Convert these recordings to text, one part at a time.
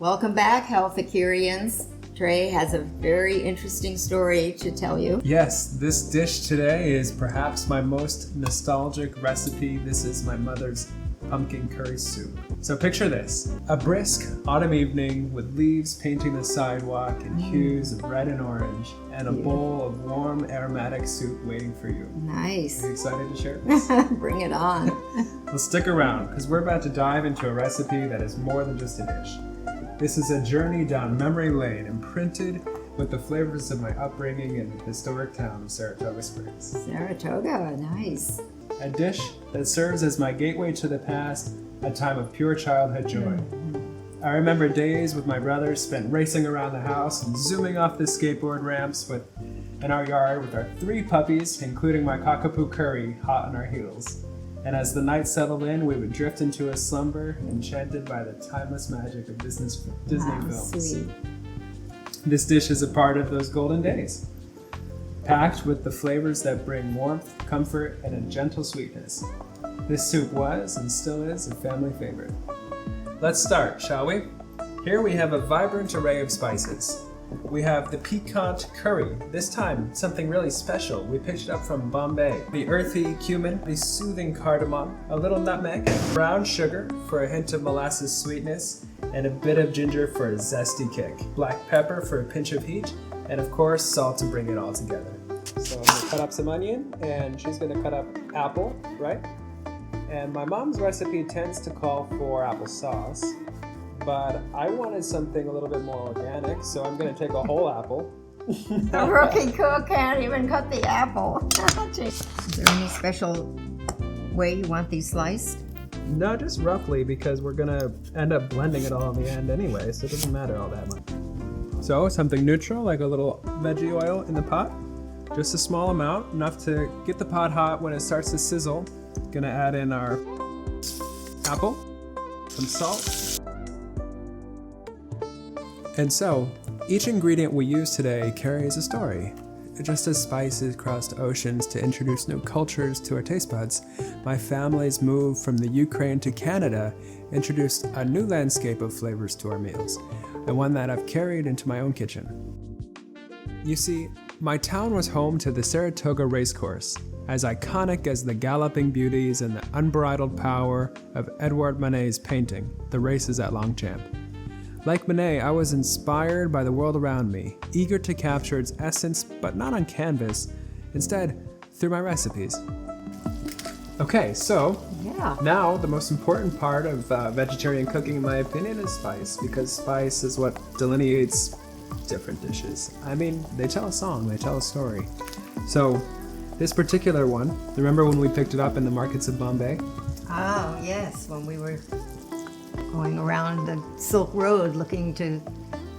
Welcome back, HealthiCureans. Trey has a very interesting story to tell you. Yes, this dish today is perhaps my most nostalgic recipe. This is my mother's pumpkin curry soup. So picture this, a brisk autumn evening with leaves painting the sidewalk in hues of red and orange, and a bowl of warm aromatic soup waiting for you. Nice. Are you excited to share this? Bring it on. Well, stick around, because we're about to dive into a recipe that is more than just a dish. This is a journey down memory lane, imprinted with the flavors of my upbringing in the historic town of Saratoga Springs. Saratoga, nice. A dish that serves as my gateway to the past, a time of pure childhood joy. I remember days with my brothers spent racing around the house and zooming off the skateboard ramps in our yard with our 3 puppies, including my cockapoo curry, hot on our heels. And as the night settled in, we would drift into a slumber, enchanted by the timeless magic of Disney films. Sweet. This dish is a part of those golden days, packed with the flavors that bring warmth, comfort, and a gentle sweetness. This soup was, and still is, a family favorite. Let's start, shall we? Here we have a vibrant array of spices. We have the piquant curry, this time something really special. We picked it up from Bombay. The earthy cumin, the soothing cardamom, a little nutmeg, brown sugar for a hint of molasses sweetness, and a bit of ginger for a zesty kick. Black pepper for a pinch of heat, and of course salt to bring it all together. So I'm gonna cut up some onion, and she's gonna cut up apple, right? And my mom's recipe tends to call for applesauce, but I wanted something a little bit more organic, so I'm going to take a whole apple. The rookie cook can't even cut the apple. Is there any special way you want these sliced? No, just roughly, because we're going to end up blending it all in the end anyway, so it doesn't matter all that much. So something neutral, like a little veggie oil in the pot. Just a small amount, enough to get the pot hot. When it starts to sizzle, going to add in our apple, some salt. And so, each ingredient we use today carries a story. Just as spices crossed oceans to introduce new cultures to our taste buds, my family's move from the Ukraine to Canada introduced a new landscape of flavors to our meals, and one that I've carried into my own kitchen. You see, my town was home to the Saratoga Racecourse, as iconic as the galloping beauties and the unbridled power of Edouard Manet's painting, The Races at Longchamp. Like Manet, I was inspired by the world around me, eager to capture its essence, but not on canvas, instead through my recipes. Okay, so now the most important part of vegetarian cooking, in my opinion, is spice, because spice is what delineates different dishes. I mean, they tell a song, they tell a story. So this particular one, remember when we picked it up in the markets of Bombay? Oh, yes, when we were going around the Silk Road looking to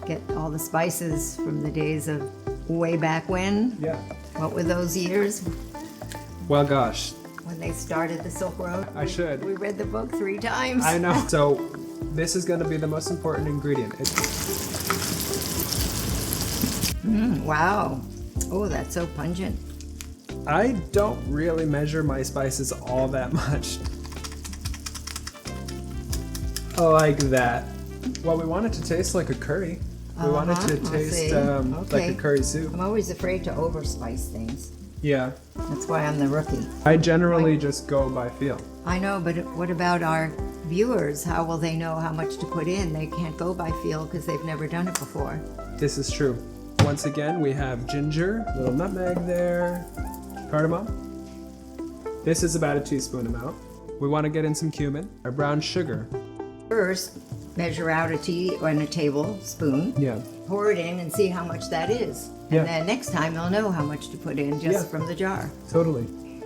get all the spices from the days of way back when. Yeah. What were those years? Well, gosh. When they started the Silk Road? I should. We read the book 3 times. I know. So this is going to be the most important ingredient. Wow. Oh, that's so pungent. I don't really measure my spices all that much. Like that. Well, we want it to taste like a curry. We want it to taste like a curry soup. I'm always afraid to overspice things. Yeah. That's why I'm the rookie. I generally just go by feel. I know, but what about our viewers? How will they know how much to put in? They can't go by feel because they've never done it before. This is true. Once again, we have ginger, little nutmeg there, cardamom. This is about a teaspoon amount. We want to get in some cumin, our brown sugar. First, measure out a tablespoon. Yeah. Pour it in and see how much that is. And then next time you'll know how much to put in just from the jar. Totally.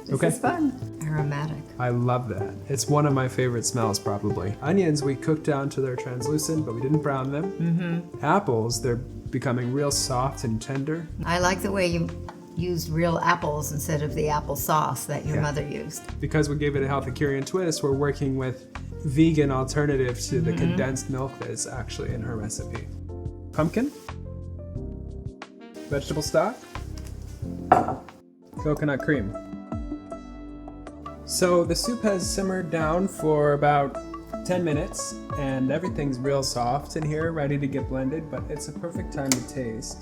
This is fun. Aromatic. I love that. It's one of my favorite smells, probably. Onions we cooked down to their translucent, but we didn't brown them. Apples, they're becoming real soft and tender. I like the way you used real apples instead of the apple sauce that your mother used. Because we gave it a HealthiCurean twist, we're working with vegan alternative to the condensed milk that is actually in her recipe. Pumpkin, vegetable stock, coconut cream. So the soup has simmered down for about 10 minutes, and everything's real soft in here, ready to get blended, but it's a perfect time to taste.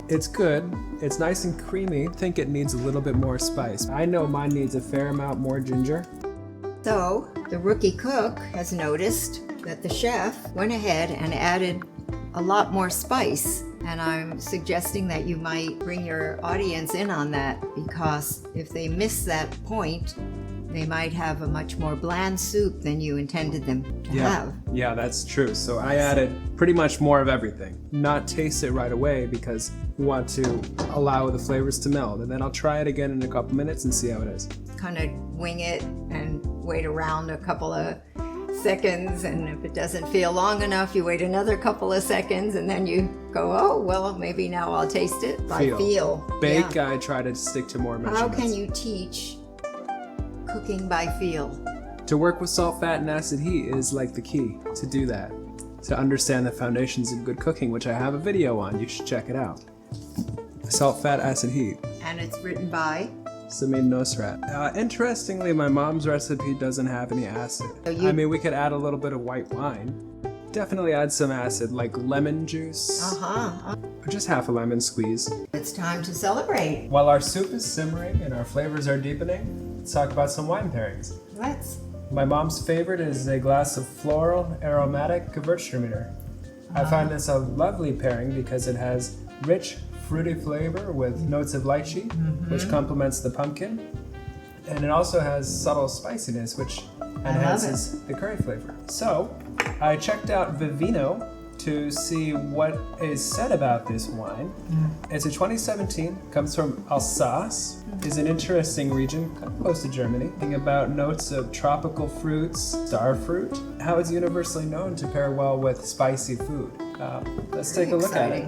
It's good. It's nice and creamy. I think it needs a little bit more spice. I know mine needs a fair amount more ginger. So, the rookie cook has noticed that the chef went ahead and added a lot more spice. And I'm suggesting that you might bring your audience in on that, because if they miss that point, they might have a much more bland soup than you intended them to have. Yeah, that's true. So I added pretty much more of everything. Not taste it right away because we want to allow the flavors to meld. And then I'll try it again in a couple minutes and see how it is. Kind of wing it and wait around a couple of seconds, and if it doesn't feel long enough, you wait another couple of seconds, and then you go, oh, well, maybe now I'll taste it by feel. Bake, Yeah. I try to stick to more measurements. How can you teach cooking by feel? To work with salt, fat, and acid heat is like the key to do that. To understand the foundations of good cooking, which I have a video on, you should check it out. Salt, fat, acid, heat. And it's written by? Samin Nosrat. Interestingly, my mom's recipe doesn't have any acid. So you- I mean, we could add a little bit of white wine. Definitely add some acid, like lemon juice. Or just half a lemon squeeze. It's time to celebrate. While our soup is simmering and our flavors are deepening, let's talk about some wine pairings. Let's. My mom's favorite is a glass of floral aromatic Gewürztraminer. I find this a lovely pairing because it has rich, fruity flavor with notes of lychee, which complements the pumpkin. And it also has subtle spiciness, which enhances the curry flavor. So, I checked out Vivino to see what is said about this wine. It's a 2017, comes from Alsace, is an interesting region, kind of close to Germany. Thinking about notes of tropical fruits, star fruit, how it's universally known to pair well with spicy food. Let's take a look at it.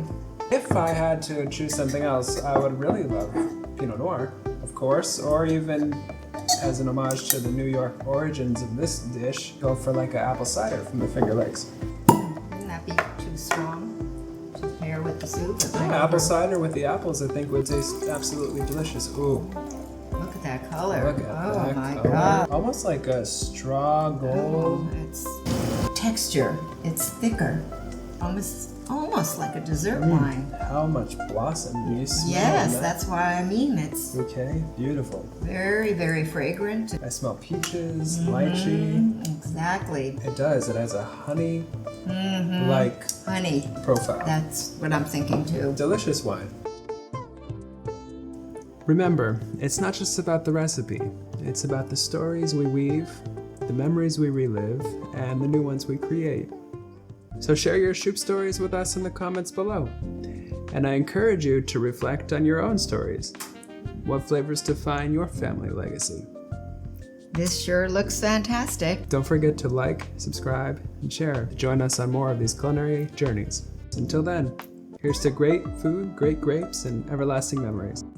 If I had to choose something else, I would really love Pinot Noir, of course, or even as an homage to the New York origins of this dish, go for like an apple cider from the Finger Lakes. Wouldn't that be too strong to pair with the soup? Apple cider with the apples, I think, would taste absolutely delicious. Ooh, Look at that color. look at Oh that my color. God. Almost like a straw gold. It's texture. It's thicker. Almost like a dessert wine. How much blossom do you smell? Yes, in that? that's why I mean it's Okay, beautiful. very, very fragrant. I smell peaches, lychee. Exactly. It does. It has a honey-like Honey. profile. That's what I'm thinking too. Delicious wine. Remember, it's not just about the recipe. It's about the stories we weave, the memories we relive, and the new ones we create. So share your soup stories with us in the comments below. And I encourage you to reflect on your own stories. What flavors define your family legacy? This sure looks fantastic. Don't forget to like, subscribe, and share. Join us on more of these culinary journeys. Until then, here's to great food, great grapes, and everlasting memories.